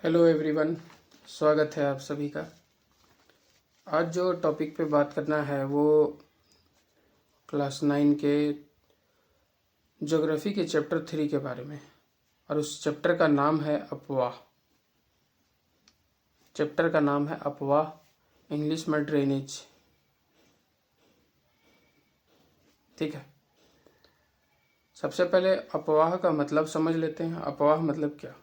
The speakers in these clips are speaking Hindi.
हेलो एवरीवन, स्वागत है आप सभी का। आज जो टॉपिक पे बात करना है वो क्लास 9 के ज्योग्राफी के चैप्टर 3 के बारे में, और उस चैप्टर का नाम है अपवाह। चैप्टर का नाम है अपवाह, इंग्लिश में ड्रेनेज। ठीक है, सबसे पहले अपवाह का मतलब समझ लेते हैं। अपवाह मतलब क्या?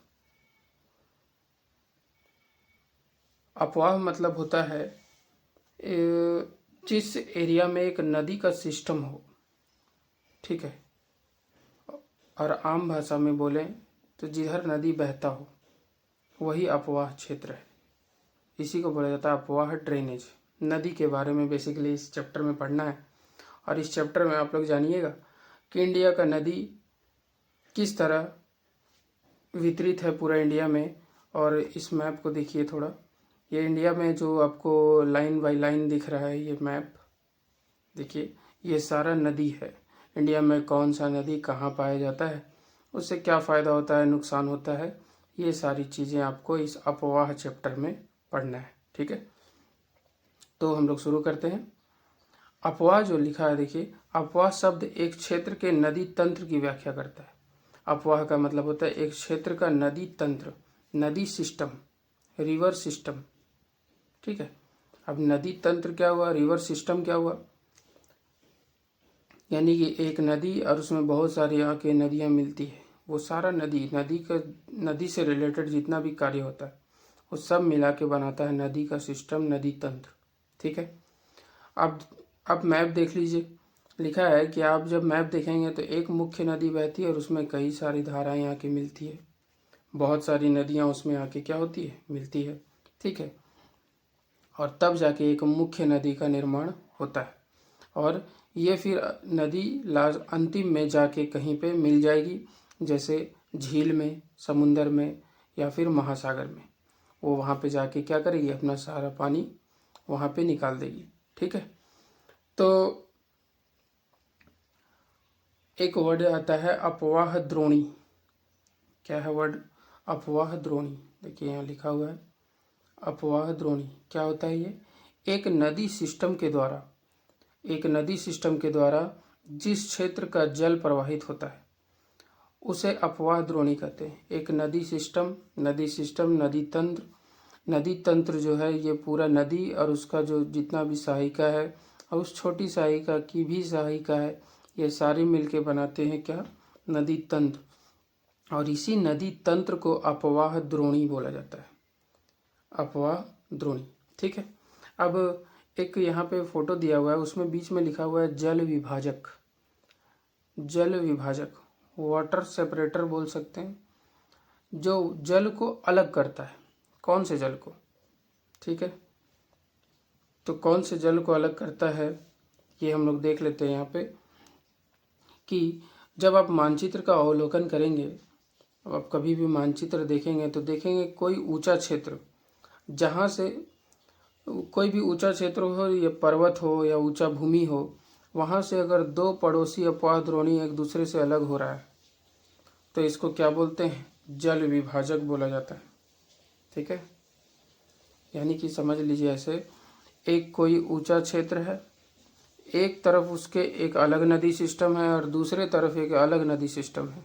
अपवाह मतलब होता है जिस एरिया में एक नदी का सिस्टम हो, ठीक है, और आम भाषा में बोलें तो जिधर नदी बहता हो वही अपवाह क्षेत्र है। इसी को बोला जाता है अपवाह ड्रेनेज। नदी के बारे में बेसिकली इस चैप्टर में पढ़ना है, और इस चैप्टर में आप लोग जानिएगा कि इंडिया का नदी किस तरह वितरित है पूरा इंडिया में। और इस मैप को देखिए थोड़ा, ये इंडिया में जो आपको लाइन बाय लाइन दिख रहा है, ये मैप देखिए, ये सारा नदी है। इंडिया में कौन सा नदी कहाँ पाया जाता है, उससे क्या फ़ायदा होता है, नुकसान होता है, ये सारी चीज़ें आपको इस अपवाह चैप्टर में पढ़ना है। ठीक है, तो हम लोग शुरू करते हैं। अपवाह जो लिखा है देखिए, अपवाह शब्द एक क्षेत्र के नदी तंत्र की व्याख्या करता है। अपवाह का मतलब होता है एक क्षेत्र का नदी तंत्र, नदी सिस्टम, रिवर सिस्टम। ठीक है, अब नदी तंत्र क्या हुआ, रिवर सिस्टम क्या हुआ? यानी कि एक नदी और उसमें बहुत सारी आके नदियाँ मिलती है, वो सारा नदी से रिलेटेड जितना भी कार्य होता है वो सब मिला के बनाता है नदी का सिस्टम, नदी तंत्र। ठीक है, अब मैप देख लीजिए, लिखा है कि आप जब मैप देखेंगे तो एक मुख्य नदी बहती है और उसमें कई सारी धाराएं आके मिलती है, बहुत सारी नदियाँ उसमें आके क्या होती है, मिलती है। ठीक है, और तब जाके एक मुख्य नदी का निर्माण होता है, और ये फिर नदी लास्ट अंतिम में जाके कहीं पे मिल जाएगी, जैसे झील में, समुंदर में, या फिर महासागर में। वो वहाँ पे जाके क्या करेगी, अपना सारा पानी वहाँ पे निकाल देगी। ठीक है, तो एक वर्ड आता है अपवाह द्रोणी। क्या है वर्ड? अपवाह द्रोणी। देखिए यहाँ लिखा हुआ है अपवाह द्रोणी। क्या होता है ये? एक नदी सिस्टम के द्वारा जिस क्षेत्र का जल प्रवाहित होता है उसे अपवाह द्रोणी कहते हैं। एक नदी तंत्र जो है ये पूरा नदी और उसका जो जितना भी सहायिका है और उस छोटी सहायिका की भी सहायिका है, ये सारे मिलके बनाते हैं क्या, नदी तंत्र। और इसी नदी तंत्र को अपवाह द्रोणी बोला जाता है, अपवाह द्रोणी। ठीक है, अब एक यहाँ पे फोटो दिया हुआ है, उसमें बीच में लिखा हुआ है जल विभाजक। जल विभाजक, वाटर सेपरेटर बोल सकते हैं, जो जल को अलग करता है। कौन से जल को? ठीक है, तो कौन से जल को अलग करता है ये हम लोग देख लेते हैं यहाँ पे, कि जब आप मानचित्र का अवलोकन करेंगे, आप कभी भी मानचित्र देखेंगे तो देखेंगे कोई ऊंचा क्षेत्र, जहाँ से कोई भी ऊंचा क्षेत्र हो या पर्वत हो या ऊंचा भूमि हो, वहाँ से अगर दो पड़ोसी अपवाह द्रोणी एक दूसरे से अलग हो रहा है तो इसको क्या बोलते हैं, जल विभाजक बोला जाता है। ठीक है, यानी कि समझ लीजिए ऐसे, एक कोई ऊंचा क्षेत्र है, एक तरफ उसके एक अलग नदी सिस्टम है और दूसरे तरफ एक अलग नदी सिस्टम है।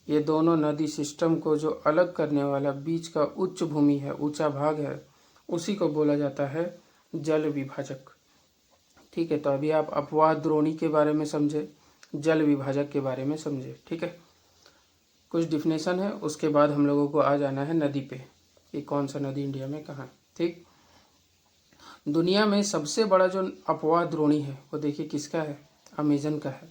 ये दोनों नदी सिस्टम को जो अलग करने वाला बीच का उच्च भूमि है, ऊंचा भाग है, उसी को बोला जाता है जल विभाजक। ठीक है, तो अभी आप अपवाह द्रोणी के बारे में समझे, जल विभाजक के बारे में समझे। ठीक है, कुछ डिफिनेशन है, उसके बाद हम लोगों को आ जाना है नदी पे, कि कौन सा नदी इंडिया में कहाँ। ठीक, दुनिया में सबसे बड़ा जो अपवाह द्रोणी है वो देखिए किसका है, अमेजन का है।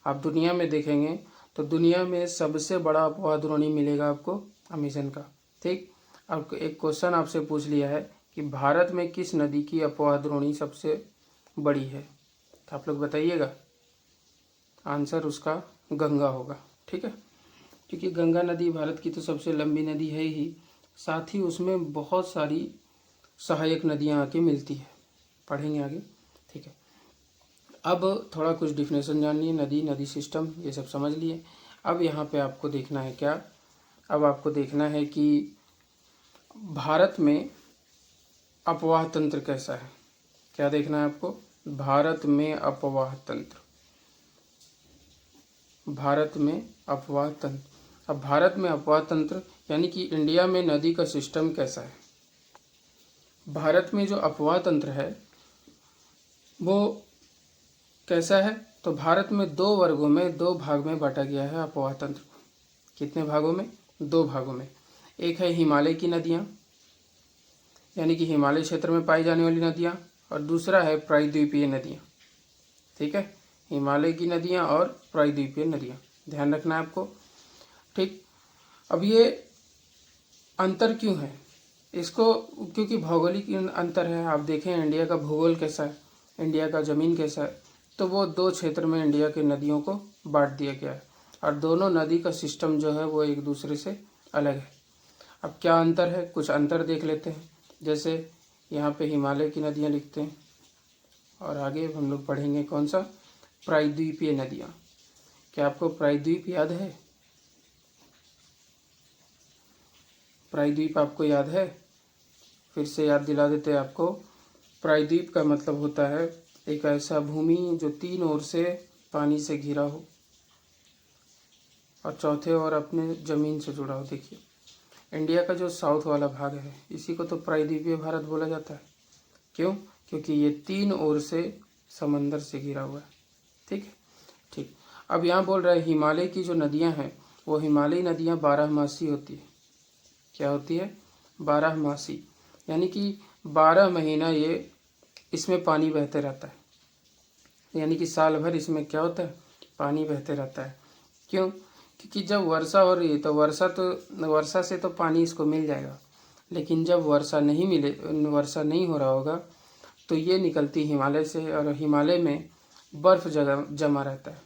आप दुनिया में देखेंगे तो दुनिया में सबसे बड़ा अपवाह द्रोणी मिलेगा आपको अमेजन का। ठीक, अब एक क्वेश्चन आपसे पूछ लिया है कि भारत में किस नदी की अपवाह द्रोणी सबसे बड़ी है, तो आप लोग बताइएगा। आंसर उसका गंगा होगा। ठीक है, क्योंकि गंगा नदी भारत की तो सबसे लंबी नदी है ही, साथ ही उसमें बहुत सारी सहायक नदियाँ आके मिलती है, पढ़ेंगे आगे। ठीक है, अब थोड़ा कुछ डिफिनेशन जान लिए, नदी सिस्टम ये सब समझ लिए। अब यहाँ पे आपको देखना है क्या, अब आपको देखना है कि भारत में अपवाह तंत्र कैसा है, क्या देखना है आपको? भारत में अपवाह तंत्र, भारत में अपवाह तंत्र। अब भारत में अपवाह तंत्र यानी कि इंडिया में नदी का सिस्टम कैसा है। भारत में जो अपवाह तंत्र है वो कैसा है, तो भारत में 2 वर्गों में 2 भाग में बांटा गया है अपवाह तंत्र को। कितने भागों में? 2 भागों में। एक है हिमालय की नदियाँ यानी कि हिमालय क्षेत्र में पाई जाने वाली नदियाँ, और दूसरा है प्रायद्वीपीय नदियाँ। ठीक है, हिमालय की नदियाँ और प्रायद्वीपीय नदियाँ, ध्यान रखना है आपको। ठीक, अब ये अंतर क्यों है इसको, क्योंकि भौगोलिक अंतर है। आप देखें इंडिया का भूगोल कैसा है, इंडिया का ज़मीन कैसा है, तो वो 2 क्षेत्र में इंडिया के नदियों को बांट दिया गया है, और दोनों नदी का सिस्टम जो है वो एक दूसरे से अलग है। अब क्या अंतर है, कुछ अंतर देख लेते हैं। जैसे यहाँ पे हिमालय की नदियाँ लिखते हैं, और आगे हम लोग पढ़ेंगे कौन सा, प्रायद्वीपीय नदियाँ। क्या आपको प्रायद्वीप याद है? प्रायद्वीप आपको याद है? फिर से याद दिला देते हैं आपको। प्रायद्वीप का मतलब होता है एक ऐसा भूमि जो 3 ओर से पानी से घिरा हो और चौथे ओर अपने ज़मीन से जुड़ा हो। देखिए इंडिया का जो साउथ वाला भाग है इसी को तो प्रायद्वीपीय भारत बोला जाता है। क्यों? क्योंकि ये 3 ओर से समंदर से घिरा हुआ है। ठीक है, ठीक। अब यहाँ बोल रहा है हिमालय की जो नदियाँ हैं वो हिमालयी नदियाँ 12मासी होती है। क्या होती है? 12मासी, यानी कि 12 महीना ये इसमें पानी बहते रहता है, यानी कि साल भर इसमें क्या होता है, पानी बहते रहता है। क्यों? क्योंकि जब वर्षा हो रही है तो वर्षा से तो पानी इसको मिल जाएगा, लेकिन जब वर्षा नहीं हो रहा होगा तो ये निकलती हिमालय से, और हिमालय में बर्फ़ जमा रहता है,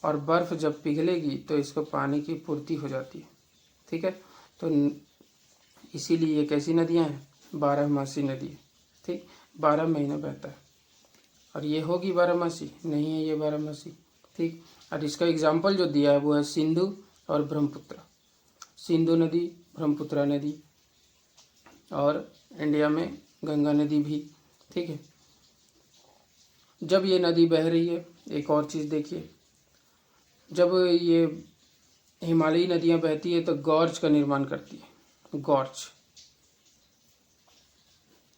और बर्फ़ जब पिघलेगी तो इसको पानी की पूर्ति हो जाती है। ठीक है, तो इसीलिए ये कैसी नदियाँ हैं, 12मासी नदी है। ठीक, 12 महीने बहता है, और ये होगी 12मासी? नहीं है ये 12मासी। ठीक, और इसका एग्जाम्पल जो दिया है वो है सिंधु और ब्रह्मपुत्र। सिंधु नदी, ब्रह्मपुत्र नदी, और इंडिया में गंगा नदी भी। ठीक है, जब ये नदी बह रही है, एक और चीज़ देखिए, जब ये हिमालयी नदियाँ बहती है तो गॉर्ज का निर्माण करती है। गॉर्ज,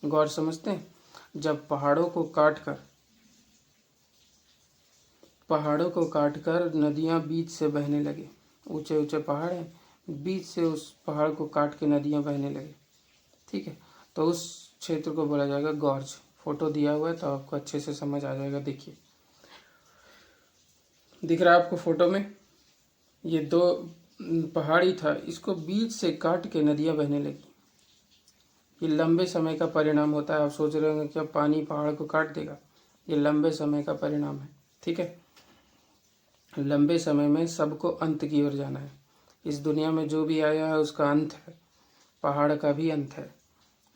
गॉर्ज समझते हैं? जब पहाड़ों को काटकर नदियाँ बीच से बहने लगे, ऊंचे ऊंचे पहाड़ हैं, बीच से उस पहाड़ को काट के नदियाँ बहने लगे। ठीक है, तो उस क्षेत्र को बोला जाएगा गॉर्ज। फोटो दिया हुआ है तो आपको अच्छे से समझ आ जाएगा। देखिए दिख रहा है आपको फोटो में, ये 2 पहाड़ी था, इसको बीच से काट के नदियाँ बहने लगी। ये लंबे समय का परिणाम होता है। आप सोच रहे होंगे क्या पानी पहाड़ को काट देगा, ये लंबे समय का परिणाम है। ठीक है, लंबे समय में सबको अंत की ओर जाना है। इस दुनिया में जो भी आया है उसका अंत है, पहाड़ का भी अंत है,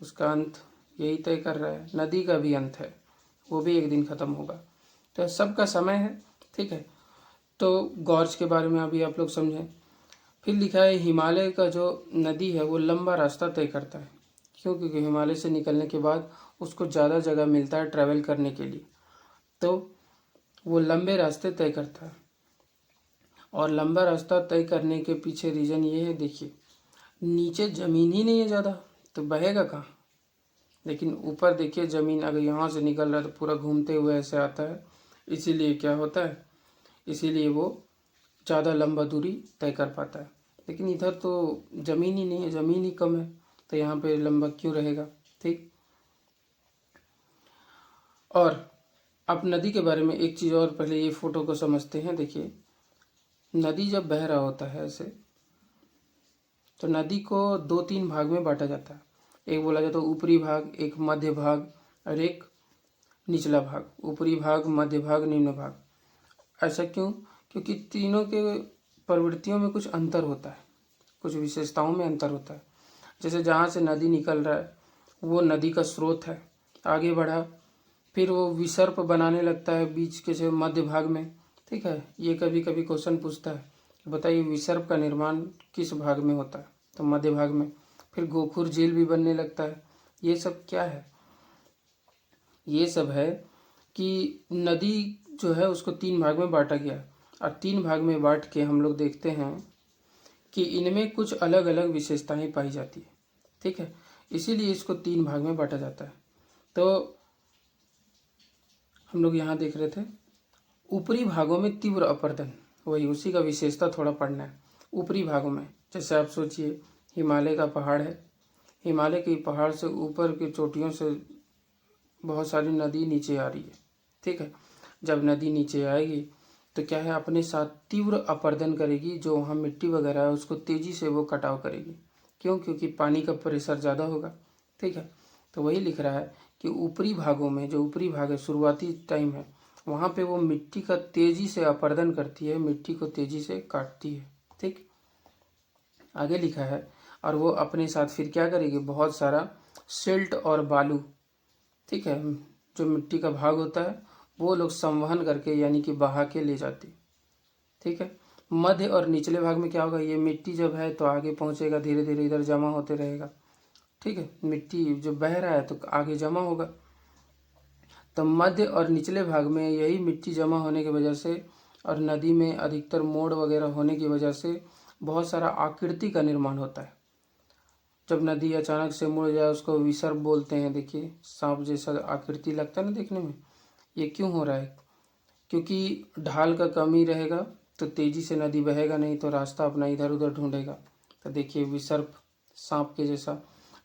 उसका अंत यही तय कर रहा है। नदी का भी अंत है, वो भी एक दिन ख़त्म होगा, तो सबका समय है। ठीक है, तो गॉर्ज के बारे में अभी आप लोग समझें। फिर लिखा है हिमालय का जो नदी है वो लंबा रास्ता तय करता है। क्यों? क्योंकि हिमालय से निकलने के बाद उसको ज़्यादा जगह मिलता है ट्रैवल करने के लिए, तो वो लंबे रास्ते तय करता है। और लंबा रास्ता तय करने के पीछे रीज़न ये है, देखिए नीचे ज़मीन ही नहीं है ज़्यादा, तो बहेगा कहाँ। लेकिन ऊपर देखिए ज़मीन अगर यहाँ से निकल रहा है तो पूरा घूमते हुए ऐसे आता है, इसीलिए क्या होता है, इसीलिए वो ज़्यादा लंबा दूरी तय कर पाता है। लेकिन इधर तो ज़मीन ही नहीं है, ज़मीन ही कम है, तो यहाँ पे लंबा क्यों रहेगा। ठीक, और अब नदी के बारे में एक चीज़ और, पहले ये फोटो को समझते हैं। देखिए नदी जब बह रहा होता है ऐसे, तो नदी को 2-3 भाग में बांटा जाता है। एक बोला जाता है ऊपरी भाग, एक मध्य भाग, और एक निचला भाग। ऊपरी भाग, मध्य भाग, निम्न भाग। ऐसा क्यों? क्योंकि तीनों के प्रवृत्तियों में कुछ अंतर होता है, कुछ विशेषताओं में अंतर होता है। जैसे जहाँ से नदी निकल रहा है वो नदी का स्रोत है, आगे बढ़ा, फिर वो विसर्प बनाने लगता है बीच के से मध्य भाग में। ठीक है, ये कभी कभी क्वेश्चन पूछता है कि बताइए विसर्प का निर्माण किस भाग में होता है, तो मध्य भाग में। फिर गोखुर झील भी बनने लगता है। ये सब क्या है? ये सब है कि नदी जो है उसको 3 भाग में बांटा गया और 3 भाग में बांट के हम लोग देखते हैं कि इनमें कुछ अलग अलग विशेषताएं पाई जाती है। ठीक है, इसीलिए इसको 3 भाग में बांटा जाता है। तो हम लोग यहाँ देख रहे थे ऊपरी भागों में तीव्र अपर्दन, वही उसी का विशेषता थोड़ा पढ़ना है। ऊपरी भागों में जैसे आप सोचिए हिमालय का पहाड़ है, हिमालय के पहाड़ से ऊपर की चोटियों से बहुत सारी नदी नीचे आ रही है। ठीक है, जब नदी नीचे आएगी तो क्या है, अपने साथ तीव्र अपर्दन करेगी, जो वहाँ मिट्टी वगैरह है उसको तेजी से वो कटाव करेगी। क्यों? क्योंकि पानी का प्रेशर ज़्यादा होगा। ठीक है, तो वही लिख रहा है कि ऊपरी भागों में, जो ऊपरी भाग है शुरुआती टाइम है, वहाँ पे वो मिट्टी का तेजी से अपर्दन करती है, मिट्टी को तेजी से काटती है। ठीक, आगे लिखा है और वो अपने साथ फिर क्या करेगी, बहुत सारा सिल्ट और बालू, ठीक है, जो मिट्टी का भाग होता है वो लोग संवहन करके यानी कि बहा के ले जाते। ठीक है, मध्य और निचले भाग में क्या होगा, ये मिट्टी जब है तो आगे पहुंचेगा, धीरे धीरे इधर जमा होते रहेगा। ठीक है, मिट्टी जो बह रहा है तो आगे जमा होगा। तो मध्य और निचले भाग में यही मिट्टी जमा होने की वजह से और नदी में अधिकतर मोड़ वगैरह होने की वजह से बहुत सारा आकृति का निर्माण होता है। जब नदी अचानक से मुड़ जाए उसको विसर्प बोलते हैं। देखिए सांप जैसा आकृति लगता है ना देखने में। ये क्यों हो रहा है? क्योंकि ढाल का कमी रहेगा तो तेजी से नदी बहेगा नहीं, तो रास्ता अपना इधर उधर ढूंढेगा। तो देखिए विसर्प सांप के जैसा।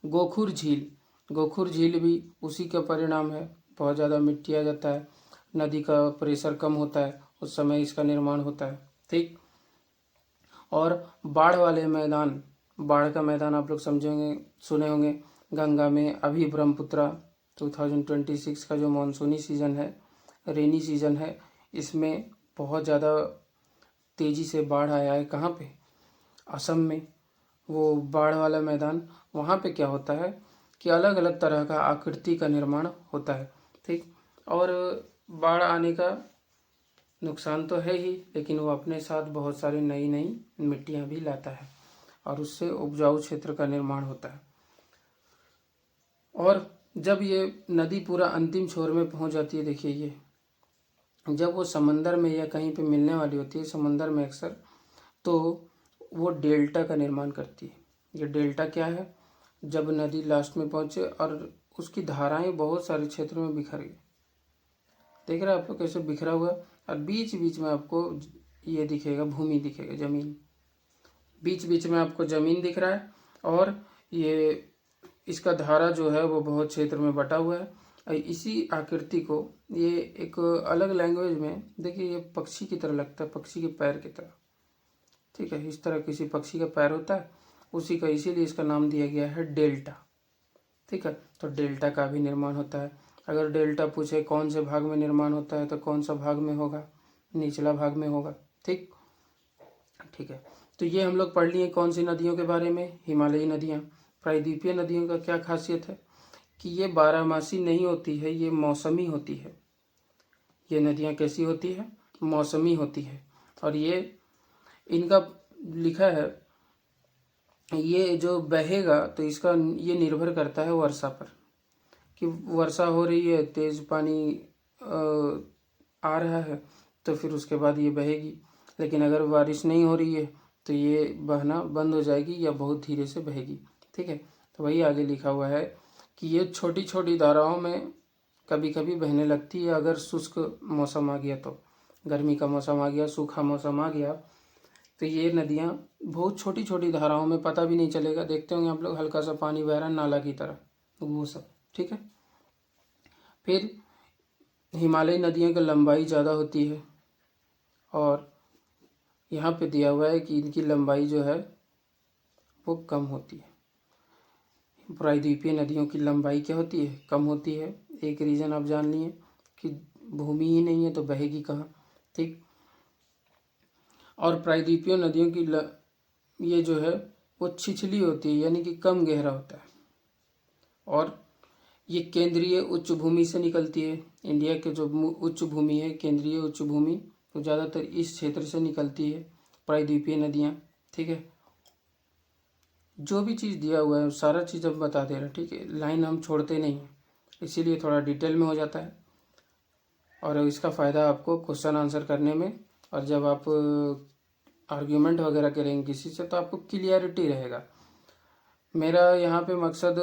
गोखुर झील, गोखुर झील भी उसी का परिणाम है। बहुत ज़्यादा मिट्टी आ जाता है, नदी का प्रेशर कम होता है, उस समय इसका निर्माण होता है। ठीक, और बाढ़ वाले मैदान, बाढ़ का मैदान आप लोग समझेंगे, सुने होंगे। गंगा में अभी ब्रह्मपुत्रा 2026 का जो मानसूनी सीज़न है, रेनी सीज़न है, इसमें बहुत ज़्यादा तेज़ी से बाढ़ आया है। कहाँ पे? असम में। वो बाढ़ वाला मैदान, वहाँ पे क्या होता है कि अलग अलग तरह का आकृति का निर्माण होता है। ठीक, और बाढ़ आने का नुकसान तो है ही, लेकिन वो अपने साथ बहुत सारी नई नई मिट्टियाँ भी लाता है और उससे उपजाऊ क्षेत्र का निर्माण होता है। और जब ये नदी पूरा अंतिम छोर में पहुंच जाती है, देखिए ये जब वो समंदर में या कहीं पे मिलने वाली होती है, समंदर में अक्सर, तो वो डेल्टा का निर्माण करती है। ये डेल्टा क्या है? जब नदी लास्ट में पहुंचे और उसकी धाराएं बहुत सारे क्षेत्रों में बिखर गई। देख रहे हैं आपको कैसे बिखरा हुआ, और बीच बीच में आपको ये दिखेगा, भूमि दिखेगा, जमीन। बीच बीच में आपको जमीन दिख रहा है और ये इसका धारा जो है वो बहुत क्षेत्र में बटा हुआ है। और इसी आकृति को ये एक अलग लैंग्वेज में, देखिए ये पक्षी की तरह लगता है, पक्षी के पैर की तरह। ठीक है, इस तरह किसी पक्षी का पैर होता है उसी का, इसीलिए इसका नाम दिया गया है डेल्टा। ठीक है, तो डेल्टा का भी निर्माण होता है। अगर डेल्टा पूछे कौन से भाग में निर्माण होता है तो कौन सा भाग में होगा? निचला भाग में होगा। ठीक, ठीक है, तो ये हम लोग पढ़ लिए कौन सी नदियों के बारे में, हिमालयी नदियाँ। प्रायद्वीपीय नदियों का क्या खासियत है कि ये बारहमासी नहीं होती है, ये मौसमी होती है। ये नदियाँ कैसी होती है? मौसमी होती है। और ये इनका लिखा है, ये जो बहेगा तो इसका ये निर्भर करता है वर्षा पर, कि वर्षा हो रही है, तेज पानी आ रहा है तो फिर उसके बाद ये बहेगी। लेकिन अगर बारिश नहीं हो रही है तो ये बहना बंद हो जाएगी या बहुत धीरे से बहेगी। ठीक है, तो वही आगे लिखा हुआ है कि ये छोटी छोटी धाराओं में कभी कभी बहने लगती है अगर शुष्क मौसम आ गया, तो गर्मी का मौसम आ गया, सूखा मौसम आ गया, तो ये नदियाँ बहुत छोटी छोटी धाराओं में, पता भी नहीं चलेगा। देखते होंगे आप लोग हल्का सा पानी बह रहा है नाला की तरह, वो सब। ठीक है, फिर हिमालयी नदियों की लंबाई ज़्यादा होती है और यहाँ पे दिया हुआ है कि इनकी लंबाई जो है वो कम होती है। प्रायद्वीपीय नदियों की लंबाई क्या होती है? कम होती है। एक रीज़न आप जान लिए कि भूमि ही नहीं है तो बहेगी कहाँ। ठीक, और प्रायद्वीपीय नदियों की ये जो है वो छिछली होती है, यानी कि कम गहरा होता है। और ये केंद्रीय उच्च भूमि से निकलती है। इंडिया के जो उच्च भूमि है, केंद्रीय उच्च भूमि, तो ज़्यादातर इस क्षेत्र से निकलती है प्रायद्वीपीय नदियाँ। ठीक है, जो भी चीज़ दिया हुआ है सारा चीज़ अब बता दे रहा, ठीक है। लाइन हम छोड़ते नहीं हैं, इसीलिए थोड़ा डिटेल में हो जाता है। और इसका फ़ायदा आपको क्वेश्चन आंसर करने में, और जब आप आर्ग्यूमेंट वगैरह करेंगे किसी से तो आपको क्लियरिटी रहेगा। मेरा यहाँ पे मकसद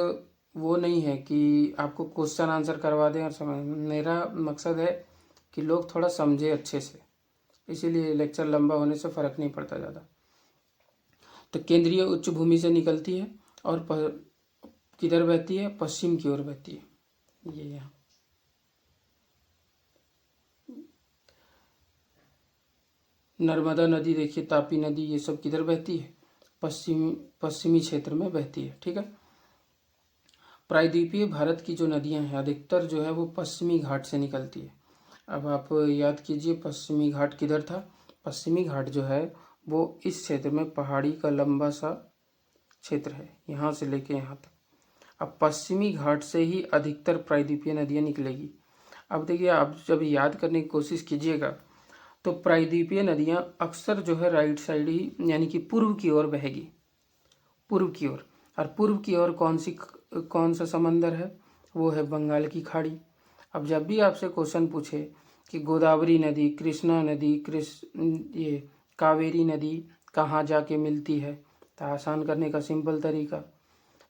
वो नहीं है कि आपको क्वेश्चन आंसर करवा दें और समझ, मेरा मकसद है कि लोग थोड़ा समझे अच्छे से, इसीलिए लेक्चर लंबा होने से फ़र्क नहीं पड़ता ज़्यादा। तो केंद्रीय उच्च भूमि से निकलती है और किधर बहती है, पश्चिम की ओर बहती है। ये यहाँ नर्मदा नदी देखिए, तापी नदी, ये सब किधर बहती है, पश्चिमी क्षेत्र में बहती है, ठीक है। प्रायद्वीपीय भारत की जो नदियां हैं अधिकतर जो है वो पश्चिमी घाट से निकलती है। अब आप याद कीजिए पश्चिमी घाट किधर था, पश्चिमी घाट जो है वो इस क्षेत्र में पहाड़ी का लंबा सा क्षेत्र है, यहाँ से लेके यहाँ तक। अब पश्चिमी घाट से ही अधिकतर प्रायद्वीपीय नदियाँ निकलेगी। अब देखिए आप जब याद करने की कोशिश कीजिएगा तो प्रायद्वीपीय नदियाँ अक्सर जो है राइट साइड ही यानी कि पूर्व की ओर बहेगी, पूर्व की ओर। और पूर्व की ओर कौन सा समंदर है, वो है बंगाल की खाड़ी। अब जब भी आपसे क्वेश्चन पूछे कि गोदावरी नदी, कृष्णा नदी, ये कावेरी नदी कहाँ जाके मिलती है, तो आसान करने का सिंपल तरीका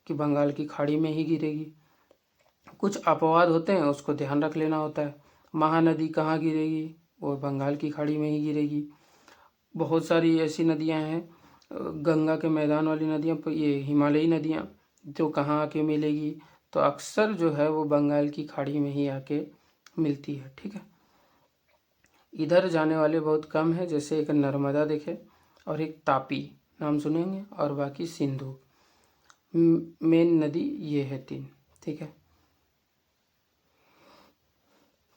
कि बंगाल की खाड़ी में ही गिरेगी। कुछ अपवाद होते हैं उसको ध्यान रख लेना होता है। महानदी कहाँ गिरेगी, वो बंगाल की खाड़ी में ही गिरेगी। बहुत सारी ऐसी नदियां हैं, गंगा के मैदान वाली नदियां, ये हिमालयी नदियां जो कहाँ आके मिलेगी, तो अक्सर जो है वो बंगाल की खाड़ी में ही आके मिलती है, ठीक है। इधर जाने वाले बहुत कम है, जैसे एक नर्मदा देखे और एक तापी नाम सुनेंगे, और बाकी सिंधु। मेन नदी ये है 3, ठीक है।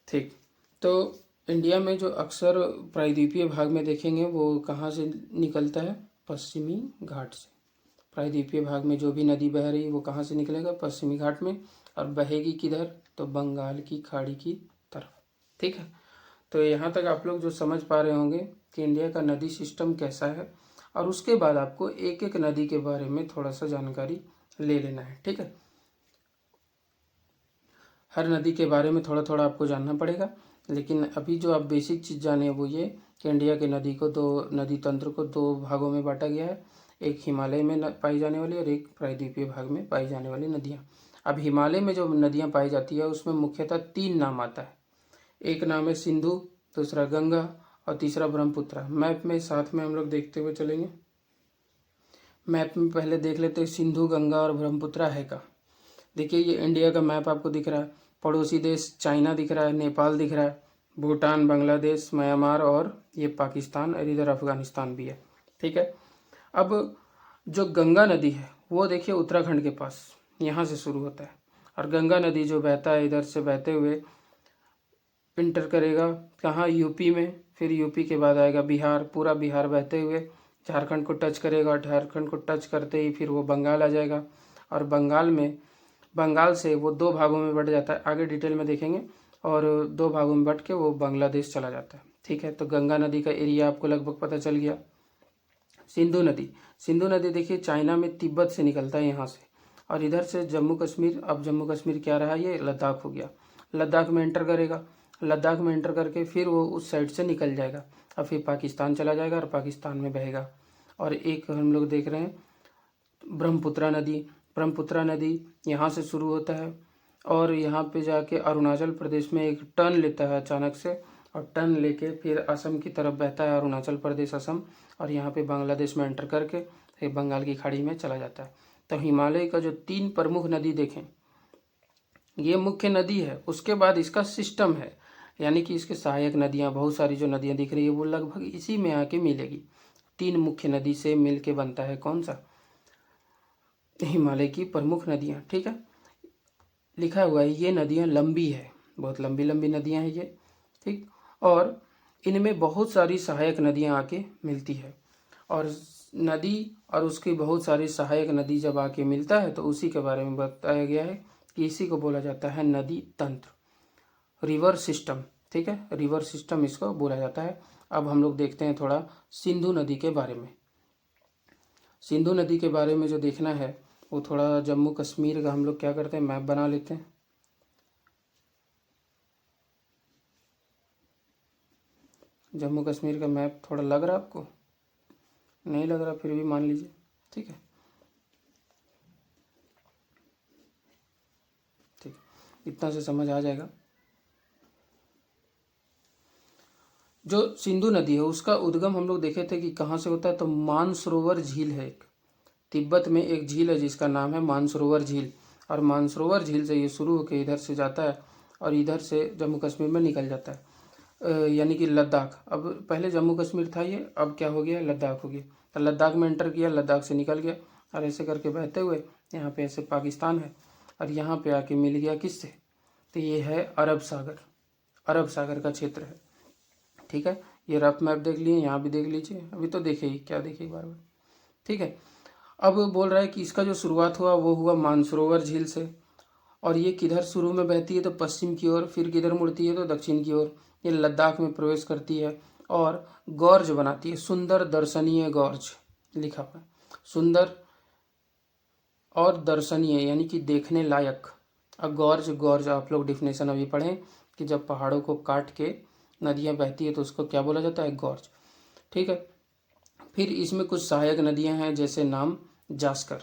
ठीक, तो इंडिया में जो अक्सर प्रायद्वीपीय भाग में देखेंगे वो कहाँ से निकलता है, पश्चिमी घाट से। प्रायद्वीपीय भाग में जो भी नदी बह रही है वो कहाँ से निकलेगा, पश्चिमी घाट में, और बहेगी किधर, तो बंगाल की खाड़ी की तरफ, ठीक है। तो यहाँ तक आप लोग जो समझ पा रहे होंगे कि इंडिया का नदी सिस्टम कैसा है, और उसके बाद आपको एक एक नदी के बारे में थोड़ा सा जानकारी ले लेना है, ठीक है। हर नदी के बारे में थोड़ा थोड़ा आपको जानना पड़ेगा, लेकिन अभी जो आप बेसिक चीज़ जाने वो ये कि इंडिया के नदी तंत्र को 2 भागों में बांटा गया है। एक हिमालय में पाई जाने वाली और एक प्रायद्वीपीय भाग में पाई जाने वाली नदियाँ। अब हिमालय में जो नदियाँ पाई जाती है उसमें मुख्यतः 3 नाम आता है। एक नाम है सिंधु, दूसरा गंगा और तीसरा ब्रह्मपुत्र। मैप में साथ में हम लोग देखते हुए चलेंगे। मैप में पहले देख लेते हैं सिंधु, गंगा और ब्रह्मपुत्र है का। देखिए ये इंडिया का मैप आपको दिख रहा है, पड़ोसी देश चाइना दिख रहा है, नेपाल दिख रहा है, भूटान, बांग्लादेश, म्यांमार और ये पाकिस्तान, और इधर अफगानिस्तान भी है, ठीक है। अब जो गंगा नदी है वो देखिए उत्तराखंड के पास यहाँ से शुरू होता है, और गंगा नदी जो बहता है इधर से बहते हुए इंटर करेगा कहाँ, यूपी में, फिर यूपी के बाद आएगा बिहार, पूरा बिहार बहते हुए झारखंड को टच करेगा, झारखंड को टच करते ही फिर वो बंगाल आ जाएगा, और बंगाल से वो 2 भागों में बट जाता है, आगे डिटेल में देखेंगे, और 2 भागों में बट के वो बांग्लादेश चला जाता है, ठीक है। तो गंगा नदी का एरिया आपको लगभग पता चल गया। सिंधु नदी देखिए चाइना में तिब्बत से निकलता है यहाँ से, और इधर से जम्मू कश्मीर, अब जम्मू कश्मीर क्या रहा, ये लद्दाख हो गया, लद्दाख में एंटर करेगा, लद्दाख में एंटर करके फिर वो उस साइड से निकल जाएगा, और फिर पाकिस्तान चला जाएगा और पाकिस्तान में बहेगा। और एक हम लोग देख रहे हैं ब्रह्मपुत्र नदी यहाँ से शुरू होता है, और यहाँ पे जाके अरुणाचल प्रदेश में एक टर्न लेता है अचानक से, और टर्न लेके फिर असम की तरफ बहता है, अरुणाचल प्रदेश, असम, और यहाँ पे बांग्लादेश में एंटर करके फिर बंगाल की खाड़ी में चला जाता है। तो हिमालय का जो 3 प्रमुख नदी देखें, ये मुख्य नदी है, उसके बाद इसका सिस्टम है, यानी कि इसके सहायक नदियाँ, बहुत सारी जो नदियाँ दिख रही है वो लगभग इसी में आके मिलेगी। 3 मुख्य नदी से मिल के बनता है कौन सा, हिमालय की प्रमुख नदियाँ, ठीक है। लिखा हुआ है ये नदियाँ लंबी है, बहुत लंबी लंबी नदियाँ हैं ये, ठीक। और इनमें बहुत सारी सहायक नदियाँ आके मिलती है, और नदी और उसकी बहुत सारी सहायक नदी जब आके मिलता है तो उसी के बारे में बताया गया है कि इसी को बोला जाता है नदी तंत्र, रिवर सिस्टम, ठीक है, रिवर सिस्टम इसको बोला जाता है। अब हम लोग देखते हैं थोड़ा सिंधु नदी के बारे में। सिंधु नदी के बारे में जो देखना है वो थोड़ा जम्मू कश्मीर का हम लोग क्या करते हैं, मैप बना लेते हैं। जम्मू कश्मीर का मैप थोड़ा लग रहा आपको? नहीं लग रहा, फिर भी मान लीजिए, ठीक है। ठीक, इतना से समझ आ जाएगा। जो सिंधु नदी है उसका उद्गम हम लोग देखे थे कि कहाँ से होता है, तो मानसरोवर झील है एक, तिब्बत में एक झील है जिसका नाम है मानसरोवर झील, और मानसरोवर झील से ये शुरू होकर इधर से जाता है और इधर से जम्मू कश्मीर में निकल जाता है, यानी कि लद्दाख। अब पहले जम्मू कश्मीर था ये, अब क्या हो गया, लद्दाख हो गया। तो लद्दाख में एंटर किया, लद्दाख से निकल गया और ऐसे करके बहते हुए यहाँ पे ऐसे पाकिस्तान है और यहाँ पे आके मिल गया किससे, तो ये है अरब सागर, अरब सागर का क्षेत्र है, ठीक है। ये रफ मैप देख लिए, यहाँ भी देख लीजिए, अभी तो देखे ही, क्या देखे बार बार, ठीक है। अब बोल रहा है कि इसका जो शुरुआत हुआ वो हुआ मानसरोवर झील से, और ये किधर शुरू में बहती है, तो पश्चिम की ओर, फिर किधर मुड़ती है, तो दक्षिण की ओर, ये लद्दाख में प्रवेश करती है और गॉर्ज बनाती है, सुंदर दर्शनीय गॉर्ज लिखा हुआ है, सुंदर और दर्शनीय यानी कि देखने लायक। अब गॉर्ज, गॉर्ज आप लोग डिफिनेशन अभी पढ़ें कि जब पहाड़ों को काट के नदियाँ बहती है तो उसको क्या बोला जाता है, गॉर्ज, ठीक है। फिर इसमें कुछ सहायक नदियां हैं, जैसे नाम जास्कर,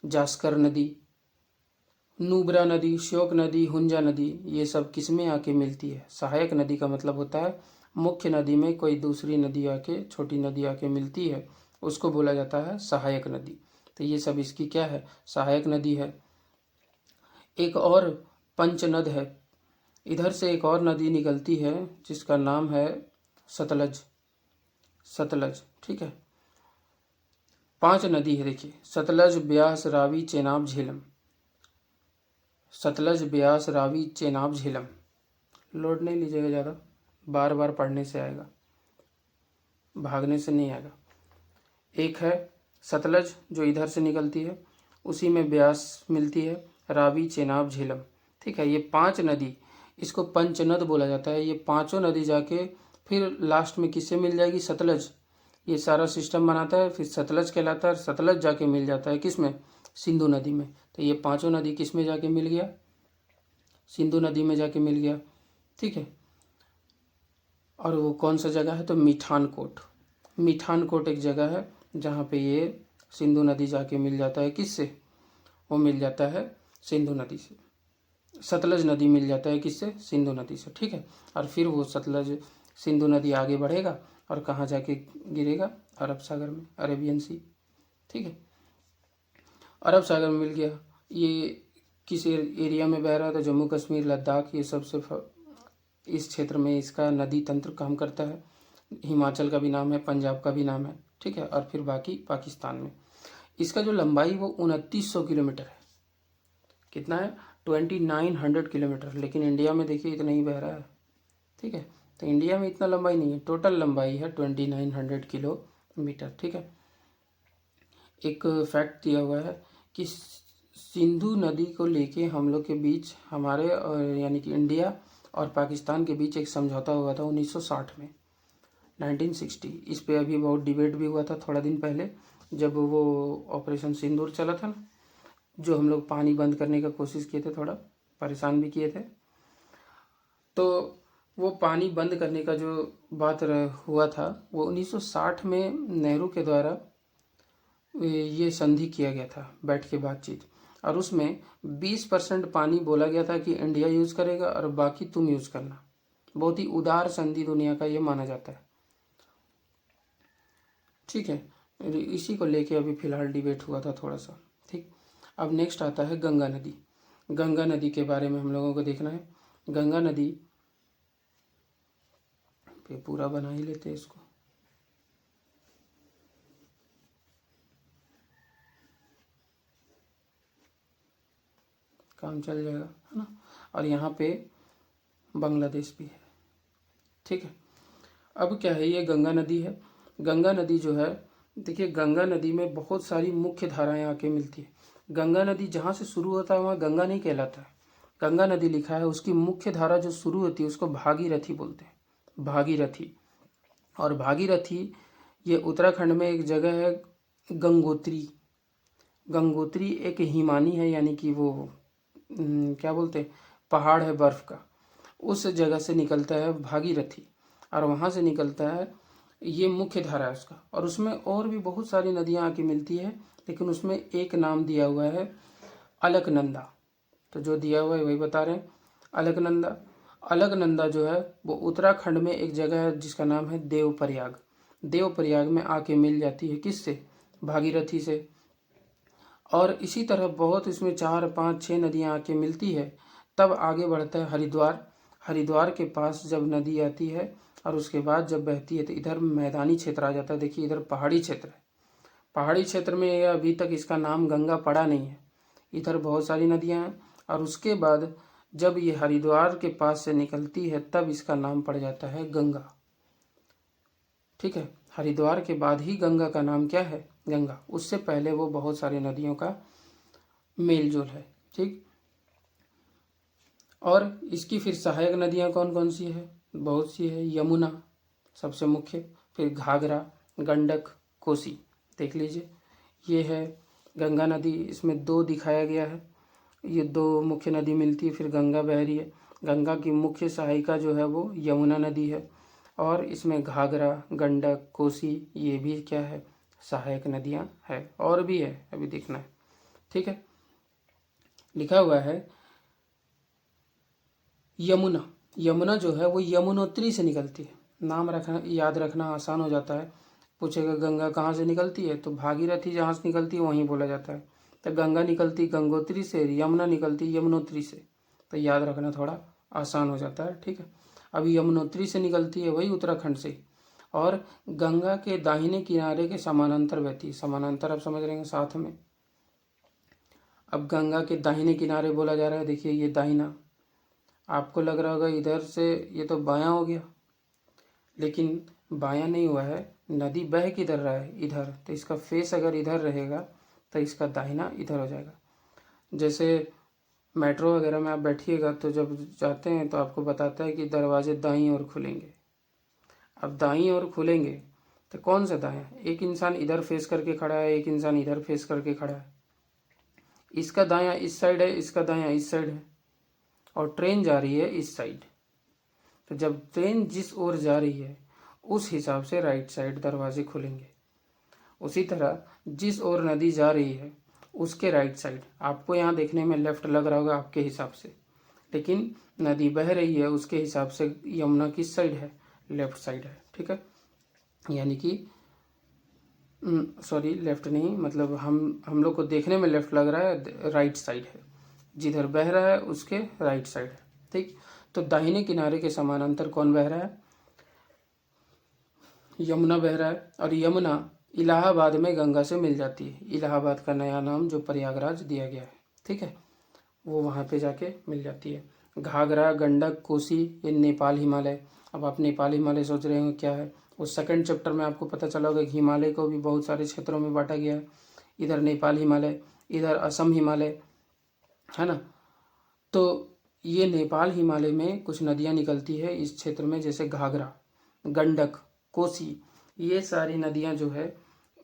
जास्कर नदी, नुब्रा नदी, श्योक नदी, हुंजा नदी, ये सब किसमें आके मिलती है, सहायक नदी का मतलब होता है मुख्य नदी में कोई दूसरी नदी आके, छोटी नदी आके मिलती है, उसको बोला जाता है सहायक नदी। तो ये सब इसकी क्या है, सहायक नदी है। एक और पंचनद है, इधर से एक और नदी निकलती है जिसका नाम है सतलज, सतलज, ठीक है। 5 नदी है देखिए, सतलज, ब्यास, रावी, चेनाब, झेलम, सतलज, ब्यास, रावी, चेनाब, झेलम। लोड नहीं लीजिएगा ज़्यादा, बार बार पढ़ने से आएगा, भागने से नहीं आएगा। एक है सतलज जो इधर से निकलती है, उसी में ब्यास मिलती है, रावी, चेनाब, झेलम, ठीक है। ये 5 नदी, इसको पंचनद बोला जाता है। ये पांचों नदी जाके फिर लास्ट में किससे मिल जाएगी, सतलज, ये सारा सिस्टम बनाता है, फिर सतलज कहलाता है, सतलज जाके मिल जाता है किसमें, सिंधु नदी में। तो ये पांचों नदी किस में जाके मिल गया, सिंधु नदी में जाके मिल गया, ठीक है। और वो कौन सा जगह है, तो मीठानकोट, मीठानकोट एक जगह है जहाँ पे ये सिंधु नदी जाके मिल जाता है, किससे, वो मिल जाता है सिंधु नदी से, सतलज नदी मिल जाता है किससे, सिंधु नदी से, ठीक है। और फिर वो सतलज सिंधु नदी आगे बढ़ेगा और कहाँ जाके गिरेगा, अरब सागर में, अरेबियन सी, ठीक है। अरब सागर में मिल गया। ये किस एरिया में बह रहा है, तो जम्मू कश्मीर, लद्दाख, ये सब सिर्फ इस क्षेत्र में इसका नदी तंत्र काम करता है। हिमाचल का भी नाम है, पंजाब का भी नाम है, ठीक है। और फिर बाकी पाकिस्तान में इसका जो लंबाई वो 2900 किलोमीटर है, कितना है, 2900 किलोमीटर, लेकिन इंडिया में देखिए इतना ही बह रहा है, ठीक है। तो इंडिया में इतना लंबाई नहीं है, टोटल लंबाई है 2900 किलोमीटर, ठीक है। एक फैक्ट दिया हुआ है कि सिंधु नदी को लेके हम लोग के बीच, हमारे यानी कि इंडिया और पाकिस्तान के बीच एक समझौता हुआ था 1960 में, 1960। इस पे अभी बहुत डिबेट भी हुआ था थोड़ा दिन पहले, जब वो ऑपरेशन सिंदूर चला था ना, जो हम लोग पानी बंद करने का कोशिश किए थे, थोड़ा परेशान भी किए थे। तो वो पानी बंद करने का जो बात हुआ था वो 1960 में नेहरू के द्वारा ये संधि किया गया था, बैठ के बातचीत, और उसमें 20% पानी बोला गया था कि इंडिया यूज़ करेगा और बाकी तुम यूज़ करना। बहुत ही उदार संधि दुनिया का ये माना जाता है, ठीक है। इसी को लेके अभी फिलहाल डिबेट हुआ था थोड़ा सा, ठीक। अब नेक्स्ट आता है गंगा नदी। गंगा नदी के बारे में हम लोगों को देखना है। गंगा नदी पे पूरा बना ही लेते हैं इसको, काम चल जाएगा, है ना। और यहाँ पे बांग्लादेश भी है, ठीक है। अब क्या है, ये गंगा नदी है। गंगा नदी जो है, देखिए गंगा नदी में बहुत सारी मुख्य धाराएं आके मिलती है। गंगा नदी जहाँ से शुरू होता है वहाँ गंगा नहीं कहलाता है, गंगा नदी लिखा है, उसकी मुख्य धारा जो शुरू होती है उसको भागीरथी बोलते हैं, भागीरथी। और भागीरथी ये उत्तराखंड में एक जगह है गंगोत्री। गंगोत्री एक हिमानी है, यानी कि वो क्या बोलते हैं, पहाड़ है बर्फ का, उस जगह से निकलता है भागीरथी, और वहाँ से निकलता है, ये मुख्य धारा है उसका। और उसमें और भी बहुत सारी नदियाँ आके मिलती है, लेकिन उसमें एक नाम दिया हुआ है अलकनंदा। तो जो दिया हुआ है वही बता रहे हैं, अलकनंदा। अलकनंदा जो है वो उत्तराखंड में एक जगह है जिसका नाम है देवप्रयाग। देवप्रयाग में आके मिल जाती है, किससे, भागीरथी से। और इसी तरह बहुत इसमें 4, 5, 6 नदियाँ आके मिलती है, तब आगे बढ़ता है हरिद्वार। हरिद्वार के पास जब नदी आती है और उसके बाद जब बहती है तो इधर मैदानी क्षेत्र आ जाता है। देखिए इधर पहाड़ी क्षेत्र है, पहाड़ी क्षेत्र में ये अभी तक इसका नाम गंगा पड़ा नहीं है। इधर बहुत सारी नदियाँ हैं, और उसके बाद जब ये हरिद्वार के पास से निकलती है तब इसका नाम पड़ जाता है गंगा। ठीक है, हरिद्वार के बाद ही गंगा का नाम क्या है, गंगा। उससे पहले वो बहुत सारी नदियों का मेल जोल है। ठीक, और इसकी फिर सहायक नदियाँ कौन कौन सी है, बहुत सी है। यमुना सबसे मुख्य, फिर घाघरा, गंडक, कोसी। देख लीजिए, ये है गंगा नदी, इसमें 2 दिखाया गया है, ये 2 मुख्य नदी मिलती है, फिर गंगा बह रही है। गंगा की मुख्य सहायिका जो है वो यमुना नदी है, और इसमें घाघरा, गंडक, कोसी, ये भी क्या है, सहायक नदियाँ है। और भी है, अभी देखना है। ठीक है, लिखा हुआ है यमुना। यमुना जो है वो यमुनोत्री से निकलती है। नाम रखना, याद रखना आसान हो जाता है। पूछेगा गंगा कहाँ से निकलती है, तो भागीरथी जहाँ से निकलती है वहीं बोला जाता है। तो गंगा निकलती गंगोत्री से, यमुना निकलती यमुनोत्री से, तो याद रखना थोड़ा आसान हो जाता है। ठीक है, अभी यमुनोत्री से निकलती है वही उत्तराखंड से, और गंगा के दाहिने किनारे के समानांतर बहती है। समानांतर आप समझ रहे हैं, साथ में। अब गंगा के दाहिने किनारे बोला जा रहा है, देखिए ये दाहिना, आपको लग रहा होगा इधर से ये तो बायां हो गया, लेकिन बायां नहीं हुआ है, नदी बह किधर रहा है, इधर। तो इसका फेस अगर इधर रहेगा तो इसका दाहिना इधर हो जाएगा। जैसे मेट्रो वगैरह में आप बैठिएगा तो जब जाते हैं तो आपको बताता है कि दरवाजे दाईं ओर खुलेंगे। अब दाईं ओर खुलेंगे तो कौन सा दायां, एक इंसान इधर फेस करके खड़ा है, एक इंसान इधर फेस करके खड़ा है। इसका दायां इस साइड है, इसका दायां इस साइड है, और ट्रेन जा रही है इस साइड। तो जब ट्रेन जिस ओर जा रही है उस हिसाब से राइट साइड दरवाजे खुलेंगे। उसी तरह जिस ओर नदी जा रही है उसके राइट साइड, आपको यहाँ देखने में लेफ्ट लग रहा होगा आपके हिसाब से, लेकिन नदी बह रही है उसके हिसाब से यमुना किस साइड है, लेफ्ट साइड है। ठीक है, यानी कि सॉरी, लेफ्ट नहीं, मतलब हम लोग को देखने में लेफ्ट लग रहा है, राइट साइड है, जिधर बह रहा है उसके राइट साइड है। ठीक, तो दाहिने किनारे के समानांतर कौन बह रहा है, यमुना बह रहा है, और यमुना इलाहाबाद में गंगा से मिल जाती है। इलाहाबाद का नया नाम जो प्रयागराज दिया गया है, ठीक है, वो वहाँ पे जाके मिल जाती है। घाघरा, गंडक, कोसी, ये नेपाल हिमालय। अब आप नेपाल हिमालय सोच रहे हो क्या है, उस सेकंड चैप्टर में आपको पता चला होगा कि हिमालय को भी बहुत सारे क्षेत्रों में बांटा गया है। इधर नेपाल हिमालय, इधर असम हिमालय, है ना। तो ये नेपाल हिमालय में कुछ नदियाँ निकलती है इस क्षेत्र में, जैसे घाघरा, गंडक, कोसी, ये सारी नदियाँ जो है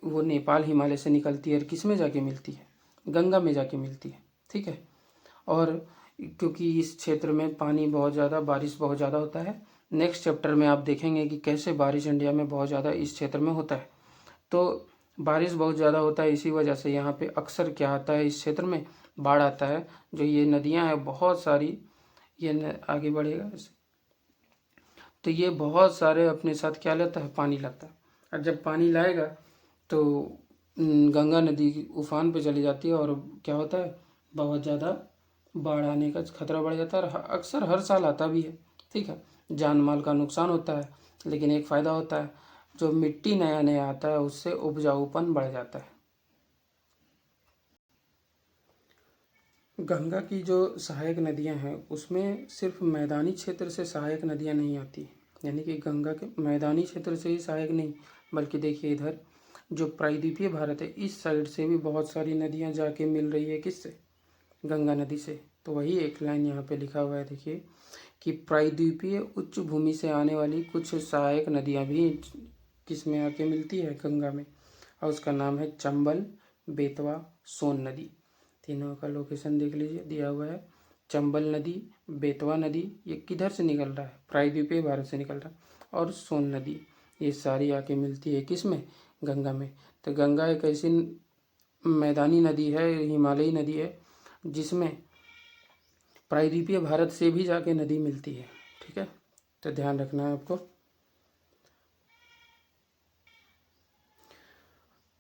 वो नेपाल हिमालय से निकलती है, और किस में जाके मिलती है, गंगा में जाके मिलती है। ठीक है, और क्योंकि इस क्षेत्र में पानी बहुत ज़्यादा, बारिश बहुत ज़्यादा होता है, नेक्स्ट चैप्टर में आप देखेंगे कि कैसे बारिश इंडिया में बहुत ज़्यादा इस क्षेत्र में होता है। तो बारिश बहुत ज़्यादा होता है, इसी वजह से यहाँ पे अक्सर क्या आता है, इस क्षेत्र में बाढ़ आता है। जो ये नदियाँ हैं बहुत सारी, ये आगे बढ़ेगा ऐसे, तो ये बहुत सारे अपने साथ क्या लेता है, पानी लाता है। और जब पानी लाएगा तो गंगा नदी उफान पे चली जाती है, और क्या होता है, बहुत ज़्यादा बाढ़ आने का खतरा बढ़ जाता है, और अक्सर हर साल आता भी है। ठीक है, जान माल का नुकसान होता है, लेकिन एक फ़ायदा होता है, जो मिट्टी नया नया आता है उससे उपजाऊपन बढ़ जाता है। गंगा की जो सहायक नदियां हैं उसमें सिर्फ मैदानी क्षेत्र से सहायक नदियां नहीं आती, यानी कि गंगा के मैदानी क्षेत्र से ही सहायक नहीं, बल्कि देखिए इधर जो प्रायद्वीपीय भारत है इस साइड से भी बहुत सारी नदियां जाके मिल रही है, किससे, गंगा नदी से। तो वही एक लाइन यहाँ पे लिखा हुआ है, देखिए कि प्रायद्वीपीय उच्च भूमि से आने वाली कुछ सहायक नदियाँ भी किस में आके मिलती है, गंगा में। और उसका नाम है चंबल, बेतवा, सोन नदी। तीनों का लोकेशन देख लीजिए, दिया हुआ है। चंबल नदी, बेतवा नदी ये किधर से निकल रहा है, प्रायद्वीपीय भारत से निकल रहा है, और सोन नदी ये सारी आके मिलती है किस में, गंगा में। तो गंगा एक ऐसी मैदानी नदी है, हिमालयी नदी है, जिसमें प्रायद्वीपीय भारत से भी जाके नदी मिलती है। ठीक है, तो ध्यान रखना है आपको।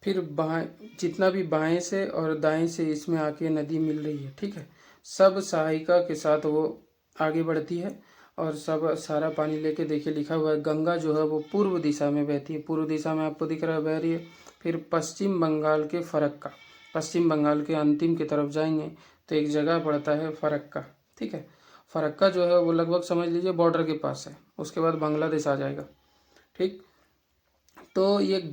फिर बाएं, जितना भी बाएं से और दाएं से इसमें आके नदी मिल रही है, ठीक है, सब सहायिका के साथ वो आगे बढ़ती है और सब सारा पानी लेके, देखिए लिखा हुआ है गंगा जो है वो पूर्व दिशा में बहती है, पूर्व दिशा में आपको दिख रहा है बह रही है। फिर पश्चिम बंगाल के फरक्का, पश्चिम बंगाल के अंतिम की तरफ जाएंगे तो एक जगह पड़ता है फरक्का, ठीक है। फरक्का जो है वो लगभग समझ लीजिए बॉर्डर के पास है, उसके बाद बांग्लादेश आ जाएगा, ठीक। तो ये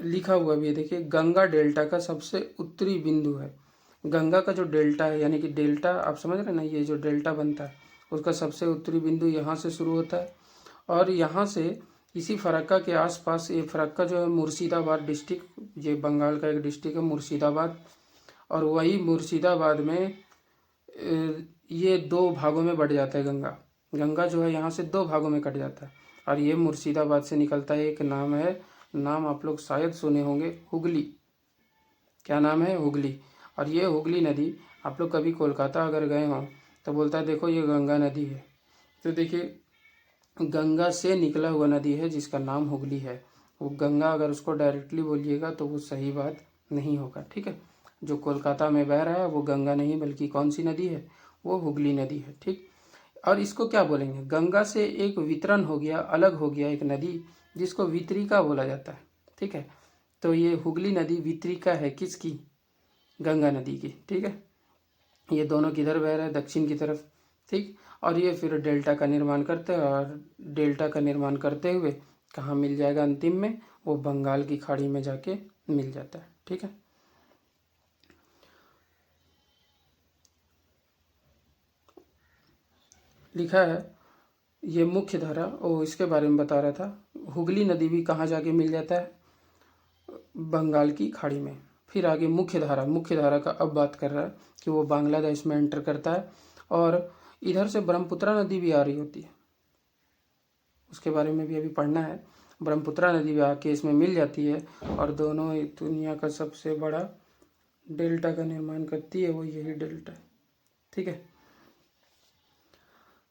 लिखा हुआ भी है, देखिए गंगा डेल्टा का सबसे उत्तरी बिंदु है। गंगा का जो डेल्टा है, यानी कि डेल्टा आप समझ रहे हैं ना, ये जो डेल्टा बनता है उसका सबसे उत्तरी बिंदु यहाँ से शुरू होता है और यहाँ से इसी फरक्का के आसपास, ये फरक्का जो है मुर्शिदाबाद डिस्ट्रिक्ट, ये बंगाल का एक डिस्ट्रिक्ट है मुर्शिदाबाद, और वही मुर्शिदाबाद में ये दो भागों में बढ़ जाता है। गंगा गंगा जो है यहाँ से दो भागों में कट जाता है और ये मुर्शिदाबाद से निकलता है। एक नाम है, नाम आप लोग शायद सुने होंगे, हुगली। क्या नाम है, हुगली। और ये हुगली नदी, आप लोग कभी कोलकाता अगर गए हों तो बोलता है देखो ये गंगा नदी है, तो देखिए गंगा से निकला हुआ नदी है जिसका नाम हुगली है। वो गंगा अगर उसको डायरेक्टली बोलिएगा तो वो सही बात नहीं होगा, ठीक है। जो कोलकाता में बह रहा है वो गंगा नहीं बल्कि कौन सी नदी है, वो हुगली नदी है, ठीक। और इसको क्या बोलेंगे, गंगा से एक वितरण हो गया, अलग हो गया एक नदी जिसको वितरिका बोला जाता है, ठीक है। तो ये हुगली नदी वितरिका है किसकी, गंगा नदी की, ठीक है। ये दोनों किधर बह रहे हैं, दक्षिण की तरफ, ठीक। और ये फिर डेल्टा का निर्माण करते हैं और डेल्टा का निर्माण करते हुए कहाँ मिल जाएगा अंतिम में, वो बंगाल की खाड़ी में जाके मिल जाता है, ठीक है। लिखा है ये मुख्य धारा, वो इसके बारे में बता रहा था, हुगली नदी भी कहाँ जाके मिल जाता है, बंगाल की खाड़ी में। फिर आगे मुख्य धारा, मुख्य धारा का अब बात कर रहा है कि वो बांग्लादेश में एंटर करता है और इधर से ब्रह्मपुत्रा नदी भी आ रही होती है, उसके बारे में भी अभी पढ़ना है। ब्रह्मपुत्रा नदी भी आके इसमें मिल जाती है और दोनों दुनिया का सबसे बड़ा डेल्टा का निर्माण करती है, वो यही डेल्टा, ठीक है।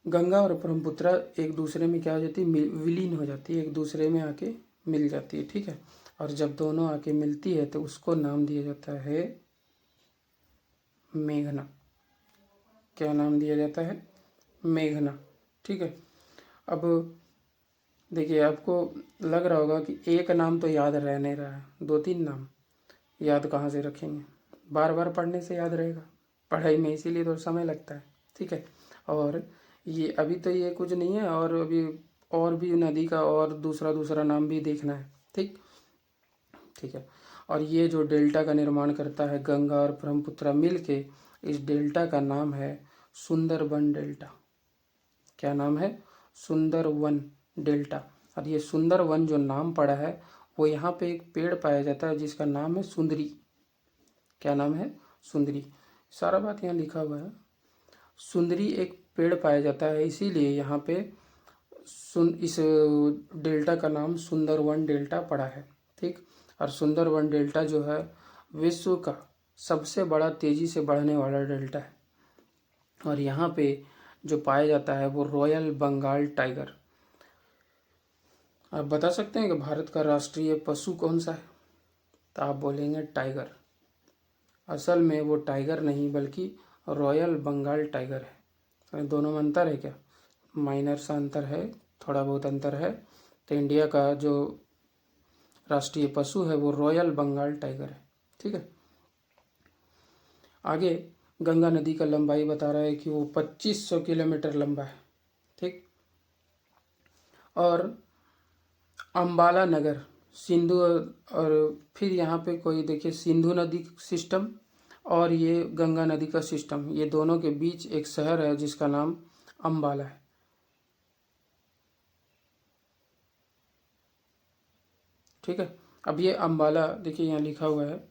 गंगा और ब्रह्मपुत्रा एक दूसरे में क्या हो जाती है, विलीन हो जाती है, एक दूसरे में आके मिल जाती है, ठीक है। और जब दोनों आके मिलती है तो उसको नाम दिया जाता है मेघना। क्या नाम दिया जाता है, मेघना, ठीक है। अब देखिए आपको लग रहा होगा कि एक नाम तो याद रह नहीं रहा है, दो तीन नाम याद कहाँ से रखेंगे, बार बार पढ़ने से याद रहेगा, पढ़ाई में इसीलिए तो समय लगता है, ठीक है। और ये अभी तो ये कुछ नहीं है, और अभी और भी नदी का और दूसरा नाम भी देखना है, ठीक, ठीक है। और ये जो डेल्टा का निर्माण करता है गंगा और ब्रह्मपुत्र मिल के, इस डेल्टा का नाम है सुंदरबन डेल्टा। क्या नाम है, सुंदरवन डेल्टा। और ये सुंदरवन जो नाम पड़ा है, वो यहाँ पे एक पेड़ पाया जाता है जिसका नाम है सुंदरी। क्या नाम है, सुंदरी। सारा बात यहाँ लिखा हुआ है। सुंदरी एक पेड़ पाया जाता है, इसीलिए यहाँ पे इस डेल्टा का नाम सुंदरवन डेल्टा पड़ा है, ठीक। और सुंदरवन डेल्टा जो है विश्व का सबसे बड़ा तेजी से बढ़ने वाला डेल्टा है और यहाँ पे जो पाया जाता है वो रॉयल बंगाल टाइगर। आप बता सकते हैं कि भारत का राष्ट्रीय पशु कौन सा है, तो आप बोलेंगे टाइगर। असल में वो टाइगर नहीं बल्कि रॉयल बंगाल टाइगर है। तो दोनों में अंतर है क्या, माइनर सा अंतर है, थोड़ा बहुत अंतर है। तो इंडिया का जो राष्ट्रीय पशु है वो रॉयल बंगाल टाइगर है, ठीक है। आगे गंगा नदी का लंबाई बता रहा है कि वो 2500 किलोमीटर लंबा है, ठीक। और अम्बाला नगर, सिंधु, और फिर यहाँ पे कोई देखिए सिंधु नदी सिस्टम और ये गंगा नदी का सिस्टम, ये दोनों के बीच एक शहर है जिसका नाम अम्बाला है, ठीक है। अब ये अम्बाला, देखिए यहाँ लिखा हुआ है,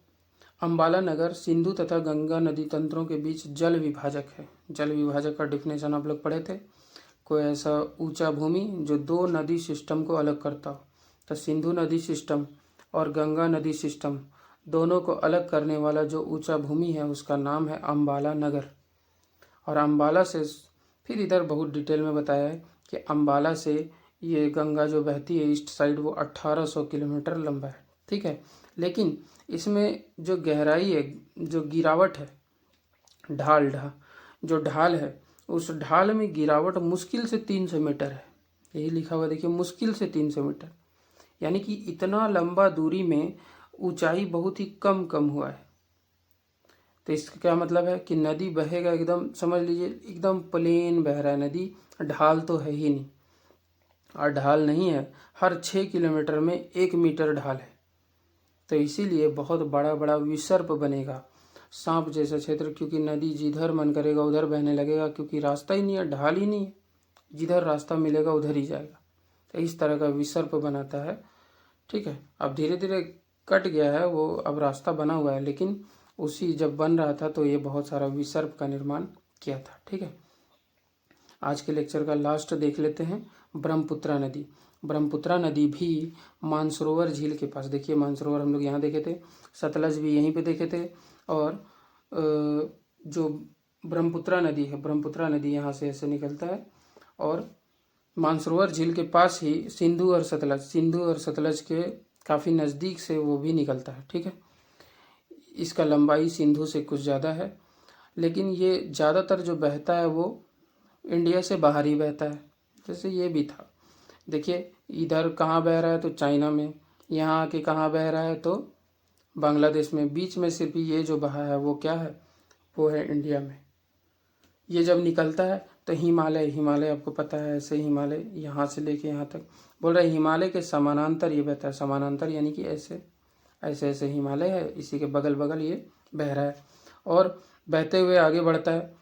अम्बाला नगर सिंधु तथा गंगा नदी तंत्रों के बीच जल विभाजक है। जल विभाजक का डिफिनेशन आप लोग पढ़े थे। कोई ऐसा ऊंचा भूमि जो दो नदी सिस्टम को अलग करता हो। तो सिंधु नदी सिस्टम और गंगा नदी सिस्टम दोनों को अलग करने वाला जो ऊंचा भूमि है उसका नाम है अम्बाला नगर। और अम्बाला से फिर इधर बहुत डिटेल में बताया है कि अम्बाला से ये गंगा जो बहती है ईस्ट साइड वो 1800 किलोमीटर लंबा है। ठीक है, लेकिन इसमें जो गहराई है, जो गिरावट है, जो ढाल है, उस ढाल में गिरावट मुश्किल से 300 मीटर है। यही लिखा हुआ देखिए, मुश्किल से 300 मीटर, यानी कि इतना लंबा दूरी में ऊंचाई बहुत ही कम कम हुआ है। तो इसका क्या मतलब है कि नदी बहेगा एकदम, समझ लीजिए एकदम प्लेन बह रहा है नदी, ढाल तो है ही नहीं। और ढाल नहीं है, हर 6 किलोमीटर में 1 मीटर ढाल है। तो इसीलिए बहुत बड़ा बड़ा विसर्प बनेगा, सांप जैसा क्षेत्र, क्योंकि नदी जिधर मन करेगा उधर बहने लगेगा, क्योंकि रास्ता ही नहीं है, ढाल ही नहीं है, जिधर रास्ता मिलेगा उधर ही जाएगा। तो इस तरह का विसर्प बनाता है। ठीक है, अब धीरे धीरे कट गया है वो, अब रास्ता बना हुआ है, लेकिन उसी जब बन रहा था तो ये बहुत सारा विसर्प का निर्माण किया था। ठीक है, आज के लेक्चर का लास्ट देख लेते हैं, ब्रह्मपुत्रा नदी। ब्रह्मपुत्रा नदी भी मानसरोवर झील के पास, देखिए मानसरोवर हम लोग यहाँ देखे थे, सतलज भी यहीं पे देखे थे, और जो ब्रह्मपुत्रा नदी है, ब्रह्मपुत्रा नदी यहाँ से ऐसे निकलता है, और मानसरोवर झील के पास ही सिंधु और सतलज के काफ़ी नज़दीक से वो भी निकलता है। ठीक है, इसका लंबाई सिंधु से कुछ ज़्यादा है, लेकिन ये ज़्यादातर जो बहता है वो इंडिया से बाहर ही बहता है। जैसे ये भी था, देखिए इधर कहाँ बह रहा है तो चाइना में, यहाँ आके कहाँ बह रहा है तो बांग्लादेश में, बीच में सिर्फ ये जो बहा है वो क्या है, वो है इंडिया में। ये जब निकलता है तो हिमालय आपको पता है, ऐसे हिमालय यहाँ से लेके यहाँ तक, बोल रहे हिमालय के समानांतर ये बहता है। समानांतर यानी कि ऐसे ऐसे ऐसे हिमालय है, इसी के बगल बगल ये बह रहा है और बहते हुए आगे बढ़ता है।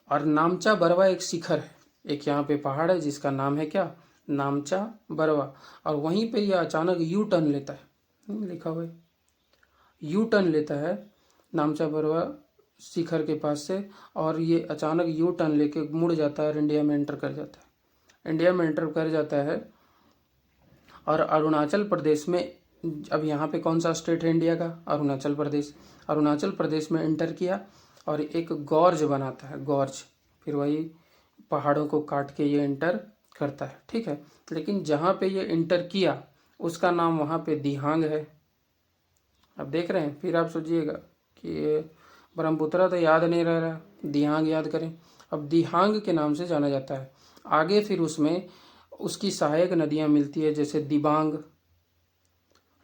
और नामचा बरवा एक शिखर है, एक यहाँ पे पहाड़ है जिसका नाम है क्या, नामचा बरवा, और वहीं पे ये अचानक यू टर्न लेता है, लिखा हुआ है यू टर्न लेता है नामचा बरवा शिखर के पास से, और ये अचानक यू टर्न लेके मुड़ जाता है और इंडिया में एंटर कर जाता है। इंडिया में एंटर कर जाता है और अरुणाचल प्रदेश में, अब यहाँ पे कौन सा स्टेट है इंडिया का, अरुणाचल प्रदेश। अरुणाचल प्रदेश में एंटर किया और एक गॉर्ज बनाता है, गॉर्ज, फिर वही पहाड़ों को काट के ये एंटर करता है। ठीक है, लेकिन जहाँ पे ये एंटर किया उसका नाम वहाँ पे दिहांग है। अब देख रहे हैं, फिर आप सोचिएगा कि ब्रह्मपुत्रा तो याद नहीं रह रहा, दिहांग याद करें। अब दिहांग के नाम से जाना जाता है। आगे फिर उसमें उसकी सहायक नदियाँ मिलती है, जैसे दिबांग,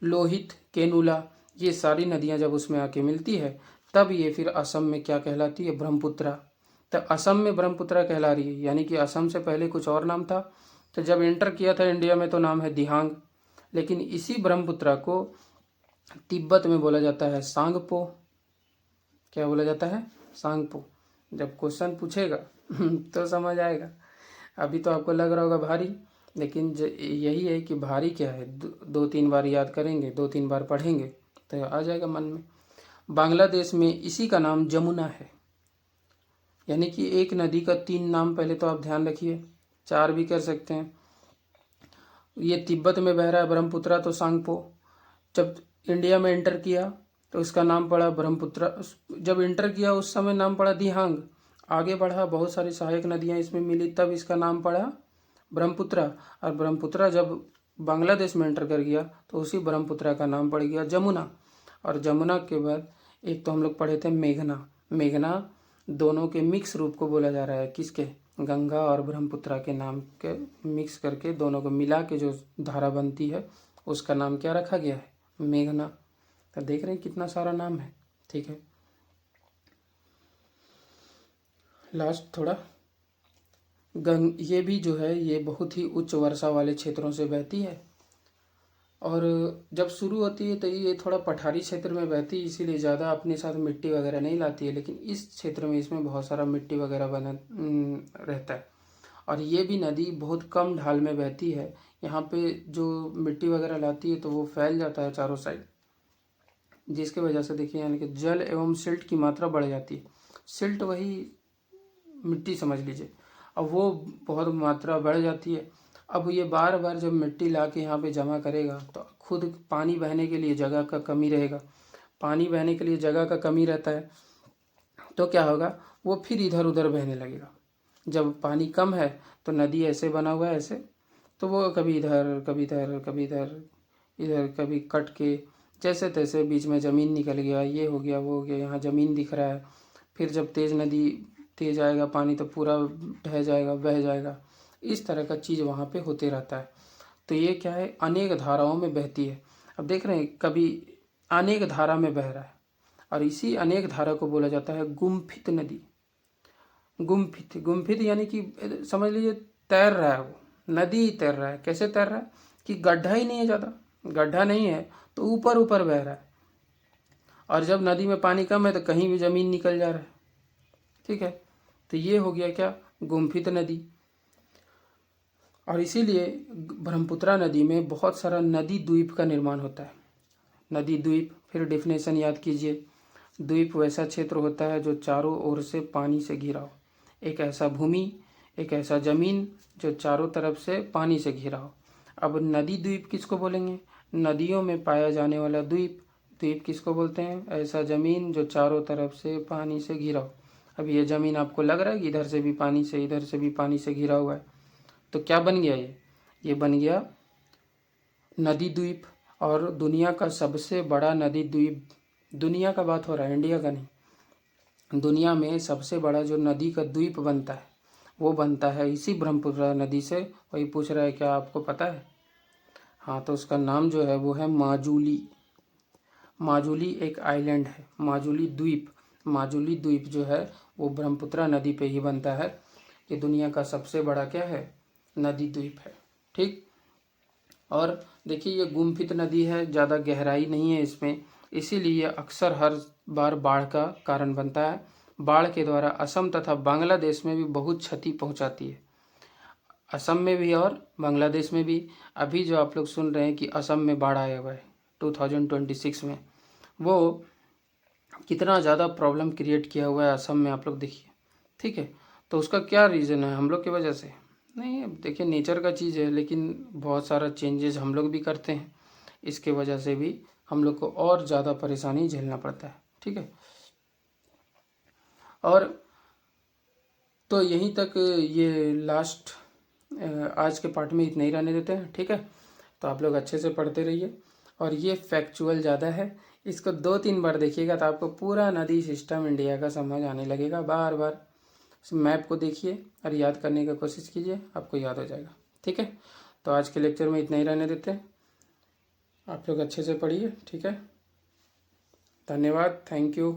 लोहित, केनुला, ये सारी नदियाँ जब उसमें आके मिलती है तब ये फिर असम में क्या कहलाती है, ब्रह्मपुत्रा। तो असम में ब्रह्मपुत्रा कहला रही है, यानी कि असम से पहले कुछ और नाम था, तो जब एंटर किया था इंडिया में तो नाम है दिहांग। लेकिन इसी ब्रह्मपुत्रा को तिब्बत में बोला जाता है सांगपो। क्या बोला जाता है, सांगपो। जब क्वेश्चन पूछेगा तो समझ आएगा। अभी तो आपको लग रहा होगा भारी, लेकिन यही है कि भारी क्या है, 2-3 बार याद करेंगे, 2-3 बार पढ़ेंगे तो आ जाएगा मन में। बांग्लादेश में इसी का नाम जमुना है, यानी कि एक नदी का 3 नाम पहले तो आप ध्यान रखिए, 4 भी कर सकते हैं। ये तिब्बत में बह रहा है ब्रह्मपुत्रा, तो सांगपो। जब इंडिया में एंटर किया तो इसका नाम पड़ा ब्रह्मपुत्रा। जब एंटर किया उस समय नाम पड़ा दिहांग। आगे बढ़ा, बहुत सारी सहायक नदियाँ इसमें मिली, तब इसका नाम पड़ा ब्रह्मपुत्रा। और ब्रह्मपुत्रा जब बांग्लादेश में एंटर कर गया तो उसी ब्रह्मपुत्रा का नाम पड़ गया जमुना। और जमुना के बाद एक तो हम लोग पढ़े थे मेघना। मेघना दोनों के मिक्स रूप को बोला जा रहा है, किसके, गंगा और ब्रह्मपुत्रा के नाम के मिक्स करके दोनों को मिला के जो धारा बनती है उसका नाम क्या रखा गया है, मेघना। तो देख रहे हैं कितना सारा नाम है। ठीक है, लास्ट थोड़ा ये भी जो है ये बहुत ही उच्च वर्षा वाले क्षेत्रों से बहती है, और जब शुरू होती है तो ये थोड़ा पठारी क्षेत्र में बहती है, इसीलिए ज़्यादा अपने साथ मिट्टी वगैरह नहीं लाती है, लेकिन इस क्षेत्र में इसमें बहुत सारा मिट्टी वगैरह बना रहता है। और ये भी नदी बहुत कम ढाल में बहती है, यहाँ पे जो मिट्टी वगैरह लाती है तो वो फैल जाता है चारों साइड, जिसके वजह से देखिए यानी कि जल एवं सिल्ट की मात्रा बढ़ जाती है। सिल्ट वही मिट्टी समझ लीजिए, अब वो बहुत मात्रा बढ़ जाती है। अब ये बार बार जब मिट्टी ला के यहाँ पे जमा करेगा तो खुद पानी बहने के लिए जगह का कमी रहेगा, पानी बहने के लिए जगह का कमी रहता है, तो क्या होगा, वो फिर इधर उधर बहने लगेगा। जब पानी कम है तो नदी ऐसे बना हुआ है ऐसे, तो वो कभी इधर कभी इधर कभी इधर, इधर कभी कट के जैसे तैसे बीच में ज़मीन निकल गया, ये हो गया वो हो गया, यहाँ ज़मीन दिख रहा है। फिर जब तेज़ नदी तेज़ आएगा पानी तो पूरा ढह जाएगा, बह जाएगा। इस तरह का चीज़ वहाँ पे होते रहता है। तो ये क्या है, अनेक धाराओं में बहती है। अब देख रहे हैं कभी अनेक धारा में बह रहा है, और इसी अनेक धारा को बोला जाता है गुम्फित नदी। गुम्फित, गुम्फित यानी कि समझ लीजिए तैर रहा है, वो नदी तैर रहा है। कैसे तैर रहा है कि गड्ढा ही नहीं है, ज़्यादा गड्ढा नहीं है तो ऊपर ऊपर बह रहा है, और जब नदी में पानी कम है तो कहीं भी ज़मीन निकल जा रहा है। ठीक है, तो ये हो गया क्या, गुम्फित नदी। और इसीलिए ब्रह्मपुत्रा नदी में बहुत सारा नदी द्वीप का निर्माण होता है। नदी द्वीप, फिर डिफिनेशन याद कीजिए, द्वीप वैसा क्षेत्र होता है जो चारों ओर से पानी से घिरा हो। एक ऐसा भूमि, एक ऐसा जमीन जो चारों तरफ से पानी से घिरा हो। अब नदी द्वीप किसको बोलेंगे, नदियों में पाया जाने वाला द्वीप। द्वीप किसको बोलते हैं, ऐसा जमीन जो चारों तरफ से पानी से घिरा हो। अब ये जमीन आपको लग रहा है कि इधर से भी पानी से इधर से भी पानी से घिरा हुआ है, तो क्या बन गया, ये बन गया नदी द्वीप। और दुनिया का सबसे बड़ा नदी द्वीप, दुनिया का बात हो रहा है, इंडिया का नहीं, दुनिया में सबसे बड़ा जो नदी का द्वीप बनता है वो बनता है इसी ब्रह्मपुत्र नदी से। वही पूछ रहा है क्या आपको पता है, हाँ, तो उसका नाम जो है वो है माजुली। माजुली एक आइलैंड है, माजुली द्वीप। माजुली द्वीप जो है वो ब्रह्मपुत्र नदी पे ही बनता है। ये दुनिया का सबसे बड़ा क्या है, नदी द्वीप है। ठीक, और देखिए ये गुम्फित नदी है, ज़्यादा गहराई नहीं है इसमें, इसीलिए अक्सर हर बार बाढ़ का कारण बनता है। बाढ़ के द्वारा असम तथा बांग्लादेश में भी बहुत क्षति पहुंचाती है, असम में भी और बांग्लादेश में भी। अभी जो आप लोग सुन रहे हैं कि असम में बाढ़ आया हुआ है 2026 में, वो कितना ज़्यादा प्रॉब्लम क्रिएट किया हुआ है असम में, आप लोग देखिए। ठीक है, तो उसका क्या रीज़न है, हम लोग की वजह से नहीं। अब देखिए नेचर का चीज़ है, लेकिन बहुत सारा चेंजेस हम लोग भी करते हैं, इसके वजह से भी हम लोग को और ज़्यादा परेशानी झेलना पड़ता है। ठीक है, और तो यहीं तक ये लास्ट आज के पार्ट में इतना ही रहने देते हैं। ठीक है, तो आप लोग अच्छे से पढ़ते रहिए, और ये फैक्चुअल ज़्यादा है, इसको 2-3 बार देखिएगा तो आपको पूरा नदी सिस्टम इंडिया का समझ आने लगेगा। बार बार मैप को देखिए और याद करने की कोशिश कीजिए, आपको याद हो जाएगा। ठीक है, तो आज के लेक्चर में इतना ही रहने देते हैं, आप लोग अच्छे से पढ़िए। ठीक है, धन्यवाद, थैंक यू।